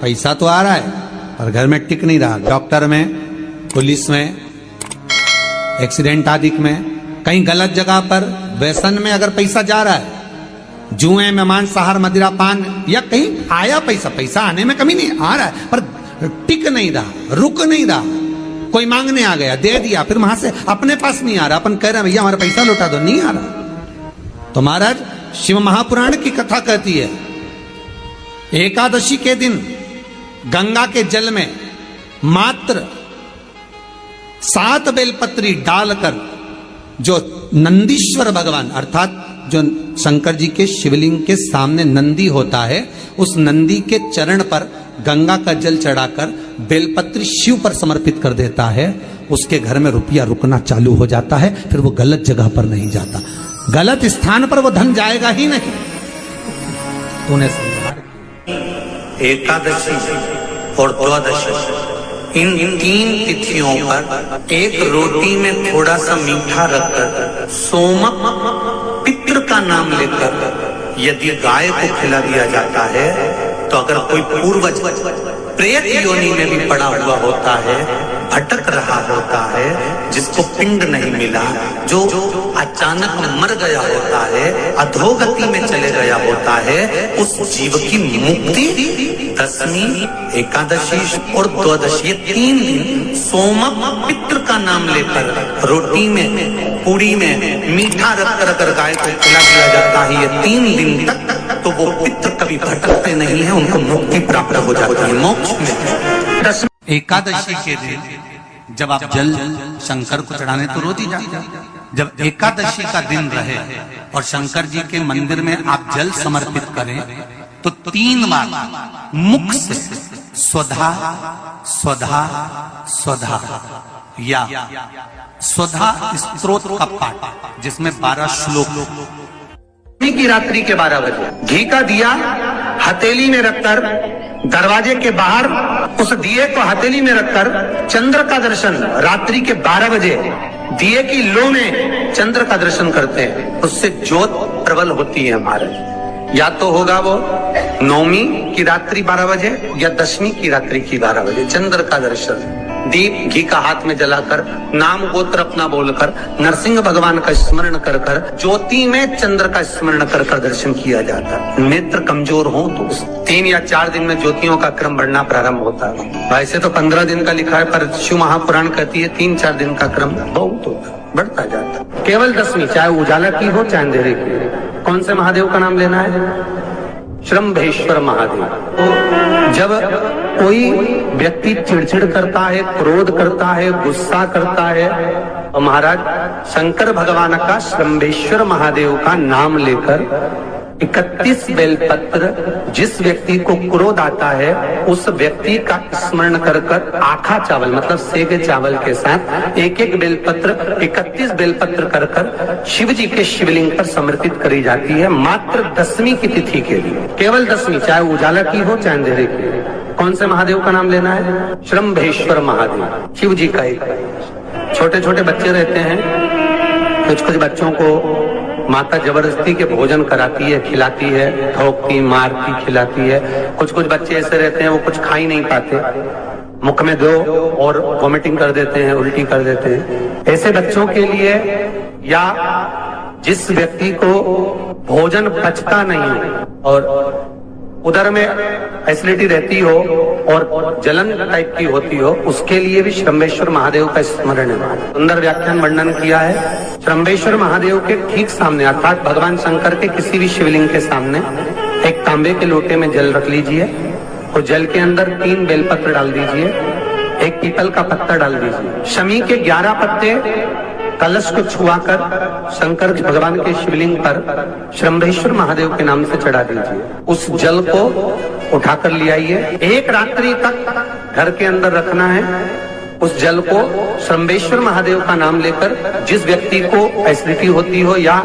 पैसा तो आ रहा है पर घर में टिक नहीं रहा। डॉक्टर में, पुलिस में, एक्सीडेंट आदि में, कहीं गलत जगह पर, व्यसन में अगर पैसा जा रहा है, जुए में, मांसाहार, मदिरा पान, या कहीं आया पैसा, पैसा आने में कमी नहीं, आ रहा है पर टिक नहीं रहा, रुक नहीं रहा। कोई मांगने आ गया, दे दिया, फिर वहां से अपने पास नहीं आ रहा, अपन कह रहे हैं भैया हमारा पैसा लौटा दो, नहीं आ रहा। तो महाराज शिव महापुराण की कथा कहती है एकादशी के दिन गंगा के जल में मात्र 7 बेलपत्री डालकर जो नंदीश्वर भगवान अर्थात जो शंकर जी के शिवलिंग के सामने नंदी होता है, उस नंदी के चरण पर गंगा का जल चढ़ाकर बेलपत्री शिव पर समर्पित कर देता है, उसके घर में रुपया रुकना चालू हो जाता है, फिर वो गलत जगह पर नहीं जाता, गलत स्थान पर वो धन जाएगा ही नहीं। तूने समझा? एकादशी और द्वादशी इन 3 तिथियों पर एक रोटी में थोड़ा सा मीठा रखकर सोमक पितृ का नाम लेकर यदि गाय को खिला दिया जाता है, तो अगर कोई पूर्वज प्रेत योनि में भी पड़ा हुआ होता है, भटक रहा होता है, जिसको पिंड नहीं मिला, जो अचानक मर गया होता है, अधोगति में चले गया होता है, उस जीव की मुक्ति दशमी, एकादशी और द्वादशी 3 दिन सोमक पितृ का नाम लेकर रोटी में, पूड़ी में मीठा रखकर अगर गाय को खिला दिया जाता है ये 3 दिन तक, तो वो पितृ कभी भटकते नहीं है, उनको मुक्ति प्राप्त हो जाती है, मोक्ष में। एकादशी के दिन जब आप जल शंकर को चढ़ाने तो रोज ही जाते हैं, जब एकादशी का दिन रहे और शंकर जी के मंदिर में आप जल समर्पित करें तो 3 बार मुख से स्वधा स्वधा स्वधा या स्वधा स्तोत्र का पाठ, जिसमें 12 श्लोक की रात्रि के 12 बजे घी का दिया हथेली में रखकर दरवाजे के बाहर उस दिए को हथेली में रखकर चंद्र का दर्शन रात्रि के 12 बजे दिए की लो में चंद्र का दर्शन करते हैं, उससे ज्योत प्रबल होती है हमारे। या तो होगा वो नौमी की रात्रि 12 बजे या दशमी की रात्रि की 12 बजे चंद्र का दर्शन, दीप घी का हाथ में जलाकर नाम गोत्र अपना बोलकर नरसिंह भगवान का स्मरण कर कर ज्योति में चंद्र का स्मरण कर कर दर्शन किया जाता है। नेत्र कमजोर हो तो 3 या 4 दिन में ज्योतियों का क्रम बढ़ना प्रारंभ होता है। वैसे तो 15 दिन का लिखा है, पर शिव महापुराण कहती है 3-4 दिन का क्रम बहुत होता है, बढ़ता जाता है। केवल दशमी, चाहे उजाला की हो चाहे अंधेरे की, कौन से महादेव का नाम लेना है? श्रम्भेश्वर महादेव। तो जब कोई व्यक्ति चिड़चिड़ करता है, क्रोध करता है, गुस्सा करता है, तो महाराज शंकर भगवान का श्रम्भेश्वर महादेव का नाम लेकर 31 बेलपत्र, जिस व्यक्ति को क्रोध आता है उस व्यक्ति का स्मरण कर कर आखा चावल मतलब सेगे चावल के साथ 1-1 बेलपत्र 31 बेलपत्र कर कर शिव जी के शिवलिंग पर समर्पित करी जाती है, मात्र दशमी की तिथि के लिए। केवल दशमी, चाहे उजाला की हो चाहे अंधेरे की। कौन से महादेव का नाम लेना है? श्रम्भेश्वर महादेव, शिव जी का एक। छोटे छोटे बच्चे रहते हैं, कुछ बच्चों को माता जबरदस्ती के भोजन कराती है, खिलाती है, ठोकती, मारती, खिलाती है। कुछ बच्चे ऐसे रहते हैं वो कुछ खा ही नहीं पाते, मुख में दो और वॉमिटिंग कर देते हैं, उल्टी कर देते हैं। ऐसे बच्चों के लिए या जिस व्यक्ति को भोजन पचता नहीं और उदर में एसिडिटी रहती हो और जलन टाइप की होती हो, उसके लिए भी श्रम्भेश्वर महादेव का स्मरण है। सुंदर व्याख्यान वर्णन किया है। श्रम्भेश्वर महादेव के ठीक सामने अर्थात भगवान शंकर के किसी भी शिवलिंग के सामने एक तांबे के लोटे में जल रख लीजिए और जल के अंदर 3 बेलपत्र डाल दीजिए, 1 पीपल का पत्ता डाल दीजिए, शमी के 11 पत्ते कलश को छुआकर शंकर भगवान के शिवलिंग पर श्रम्भेश्वर महादेव के नाम से चढ़ा दीजिए। उस जल को उठाकर ले आइए, 1 रात्रि तक घर के अंदर रखना है। उस जल को श्रम्बेश्वर महादेव का नाम लेकर जिस व्यक्ति को एसिडिटी होती हो या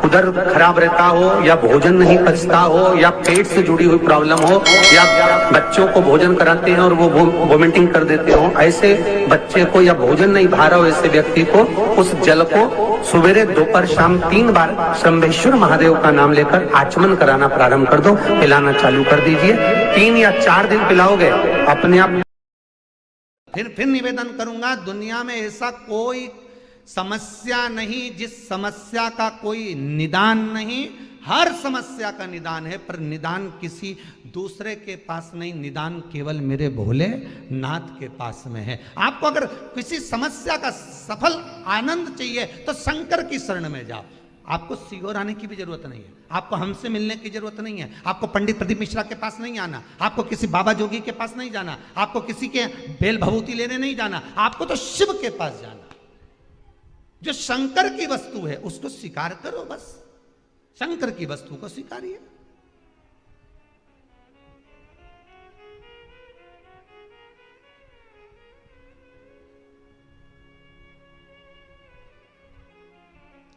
उधर खराब रहता हो या भोजन नहीं पचता हो या पेट से जुड़ी हुई प्रॉब्लम हो या बच्चों को भोजन कराते हैं और वो वोमिटिंग कर देते हो, ऐसे बच्चे को या भोजन नहीं भा रहा हो ऐसे व्यक्ति को उस जल को सवेरे दोपहर शाम 3 बार श्रम्बेश्वर महादेव का नाम लेकर आचमन कराना प्रारंभ कर दो, पिलाना चालू कर दीजिए। 3 या 4 दिन पिलाओगे अपने आप। फिर निवेदन करूंगा, दुनिया में ऐसा कोई समस्या नहीं जिस समस्या का कोई निदान नहीं। हर समस्या का निदान है, पर निदान किसी दूसरे के पास नहीं, निदान केवल मेरे भोले नाथ के पास में है। आपको अगर किसी समस्या का सफल आनंद चाहिए तो शंकर की शरण में जाओ। आपको सीहोर आने की भी जरूरत नहीं है, आपको हमसे मिलने की जरूरत नहीं है, आपको पंडित प्रदीप मिश्रा के पास नहीं आना, आपको किसी बाबा जोगी के पास नहीं जाना, आपको किसी के बेल भभूति लेने नहीं जाना, आपको तो शिव के पास जाना। जो शंकर की वस्तु है उसको स्वीकार करो, बस शंकर की वस्तु को स्वीकारिए।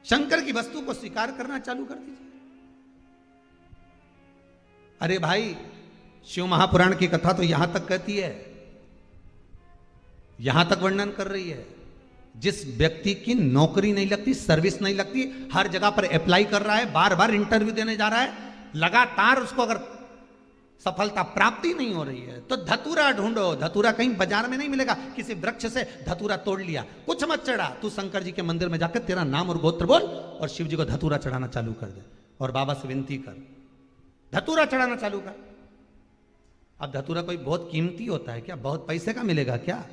शंकर की वस्तु को स्वीकार करना चालू कर दीजिए। अरे भाई, शिव महापुराण की कथा तो यहां तक कहती है, यहां तक वर्णन कर रही है, जिस व्यक्ति की नौकरी नहीं लगती, सर्विस नहीं लगती, हर जगह पर अप्लाई कर रहा है, बार बार इंटरव्यू देने जा रहा है, लगातार उसको अगर सफलता प्राप्ति नहीं हो रही है तो धतूरा ढूंढो। धतूरा कहीं बाजार में नहीं मिलेगा, किसी वृक्ष से धतूरा तोड़ लिया, कुछ मत चढ़ा, तू शंकर जी के मंदिर में जाकर तेरा नाम और गोत्र बोल और शिव जी को धतूरा चढ़ाना चालू कर दे और बाबा से विनती कर, धतूरा चढ़ाना चालू कर। अब धतूरा कोई बहुत कीमती होता है क्या? बहुत पैसे का मिलेगा क्या?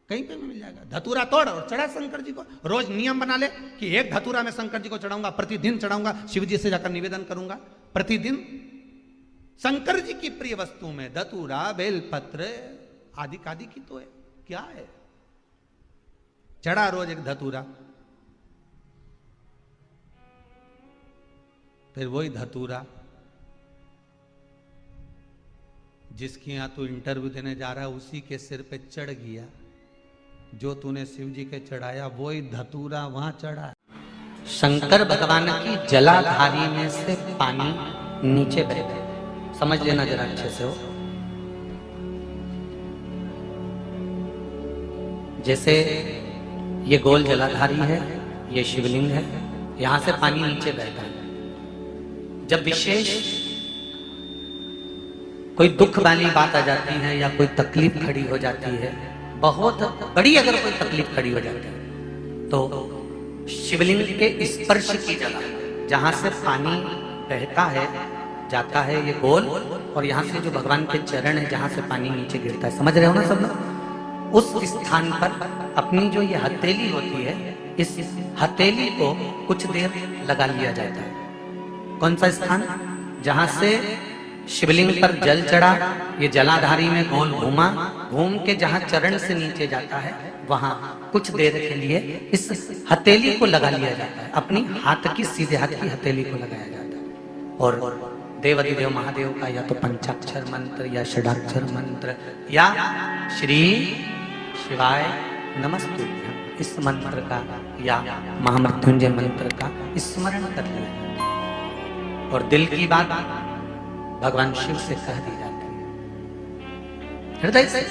कहीं पे भी मिल जाएगा। धतूरा तोड़ और चढ़ा शंकर जी को। रोज नियम बना ले कि एक धतूरा मैं शंकर जी को चढ़ाऊंगा, प्रतिदिन चढ़ाऊंगा, शिव जी से जाकर निवेदन करूंगा प्रतिदिन। शंकर जी की प्रिय वस्तु में धतूरा, बेलपत्र आदि आदि की तो है, क्या है? चढ़ा रोज एक धतूरा, फिर वही धतूरा जिसके यहां तू इंटरव्यू देने जा रहा है उसी के सिर पे चढ़ गया। जो तूने शिव जी के चढ़ाया वही धतूरा वहां चढ़ा। शंकर भगवान की जलाधारी में से पानी नीचे बहता है, समझ लेना जरा अच्छे से हो। जैसे ये गोल जलाधारी है, ये शिवलिंग है, यहां से पानी नीचे बहता है। जब विशेष कोई दुख वाली बात आ जाती है या कोई तकलीफ खड़ी हो जाती है, बहुत बड़ी अगर कोई तकलीफ खड़ी हो जाती है, तो शिवलिंग के स्पर्श की जगह जहां से पानी बहता है जाता है ये गोल, और यहाँ से जो भगवान के चरण है जहाँ से पानी नीचे गिरता है, समझ रहे हो ना सब लोग? उस स्थान पर अपनी जो ये हथेली होती है, इस हथेली को कुछ देर लगा लिया जाता है। कौन सा स्थान? जहाँ से शिवलिंग पर जल चढ़ा, ये जलाधारी में गोल घूमा, घूम के जहाँ चरण से नीचे जाता है वहां कुछ देर के लिए इस हथेली को लगा लिया जाता है। अपनी हाथ की, सीधे हाथ की हथेली को लगाया जाता है। और देवाधिदेव महादेव का या तो पंचाक्षर मंत्र या षडाक्षर मंत्र या श्री शिवाय नमस्तुभ्यं इस मंत्र का या महामृत्युंजय मंत्र का स्मरण कर लिया और दिल की बात भगवान शिव से कह दी जाती है। हृदय से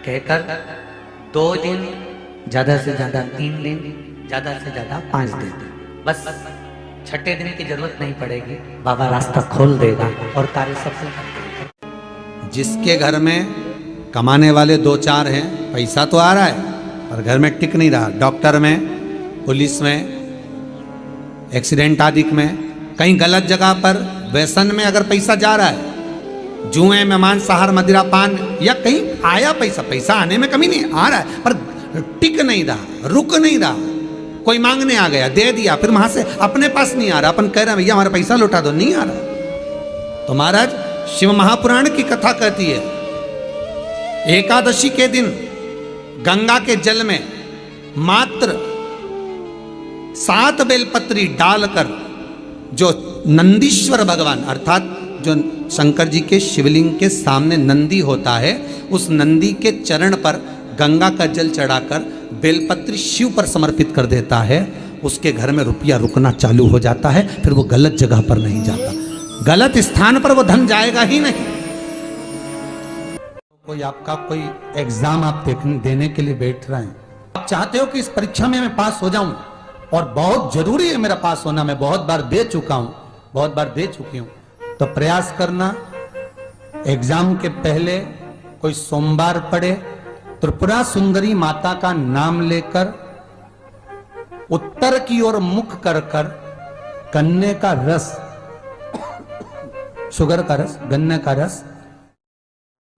कहकर 2 दिन, ज्यादा से ज्यादा 3 दिन, ज्यादा से ज्यादा 5 दिन, बस 6ठे दिन की जरूरत नहीं पड़ेगी, बाबा रास्ता खोल देगा और कार्य सफल कर देगा। जिसके घर में कमाने वाले 2-4 हैं, पैसा तो आ रहा है पर घर में टिक नहीं रहा, डॉक्टर में, पुलिस में, एक्सीडेंट आदि में, कहीं गलत जगह पर व्यसन में अगर पैसा जा रहा है, जुए में, मांसाहार, मदिरा पान, या कहीं आया पैसा आने में कमी नहीं, आ रहा है पर टिक नहीं रहा, रुक नहीं रहा। कोई मांगने आ गया, दे दिया, फिर वहां से अपने पास नहीं आ रहा, अपन कह रहे हैं भैया हमारा पैसा लौटा दो, नहीं आ रहा। तो महाराज शिव महापुराण की कथा कहती है, एकादशी के दिन गंगा के जल में मात्र 7 बेलपत्री डालकर जो नंदीश्वर भगवान अर्थात जो शंकर जी के शिवलिंग के सामने नंदी होता है, उस नंदी के चरण पर गंगा का जल चढ़ाकर बेलपत्री शिव पर समर्पित कर देता है, उसके घर में रुपया रुकना चालू हो जाता है, फिर वो गलत जगह पर नहीं जाता, गलत स्थान पर वो धन जाएगा ही नहीं। कोई आपका कोई एग्जाम आप देने के लिए बैठ रहे हैं, आप चाहते हो कि इस परीक्षा में मैं पास हो जाऊं और बहुत जरूरी है मेरा पास होना, मैं बहुत बार दे चुका हूं, बहुत बार दे चुकी हूं, तो प्रयास करना एग्जाम के पहले कोई सोमवार पड़े, त्रिपुरा सुंदरी माता का नाम लेकर उत्तर की ओर मुख कर कर गन्ने का रस, शुगर का रस, गन्ने का रस,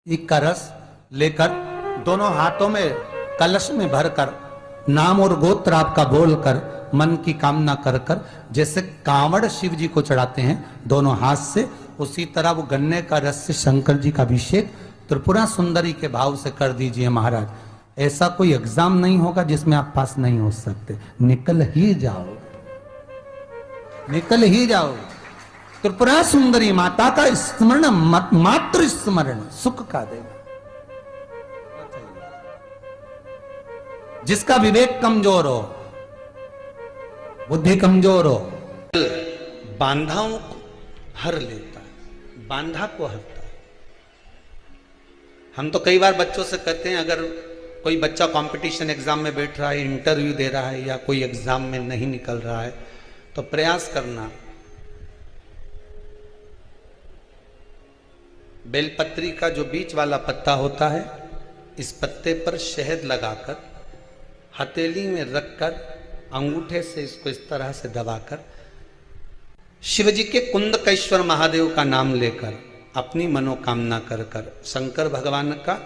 एक का रस लेकर दोनों हाथों में कलश में भरकर नाम और गोत्र आपका बोलकर मन की कामना कर कर, जैसे कांवड़ शिव जी को चढ़ाते हैं दोनों हाथ से, उसी तरह वो गन्ने का रस से शंकर जी का अभिषेक त्रिपुरा सुंदरी के भाव से कर दीजिए महाराज। ऐसा कोई एग्जाम नहीं होगा जिसमें आप पास नहीं हो सकते, निकल ही जाओ, निकल ही जाओ। त्रिपुरा सुंदरी माता का स्मरण, मात्र स्मरण सुख का देगा। जिसका विवेक कमजोर हो, बुद्धि कमजोर हो, बांधाओं को हर लेता है, बांधा को हरता है। हम तो कई बार बच्चों से कहते हैं, अगर कोई बच्चा कंपटीशन एग्जाम में बैठ रहा है, इंटरव्यू दे रहा है या कोई एग्जाम में नहीं निकल रहा है, तो प्रयास करना बेलपत्री का जो बीच वाला पत्ता होता है, इस पत्ते पर शहद लगाकर हथेली में रखकर अंगूठे से इसको इस तरह से दबाकर शिवजी के कुंदकेश्वर महादेव का नाम लेकर अपनी मनोकामना कर कर शंकर भगवान का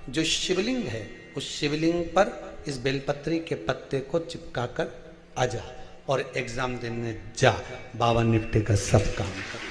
जो शिवलिंग है उस शिवलिंग पर इस बेलपत्री के पत्ते को चिपकाकर आ जा और एग्जाम देने जा, बाबा निपटेगा सब काम कर।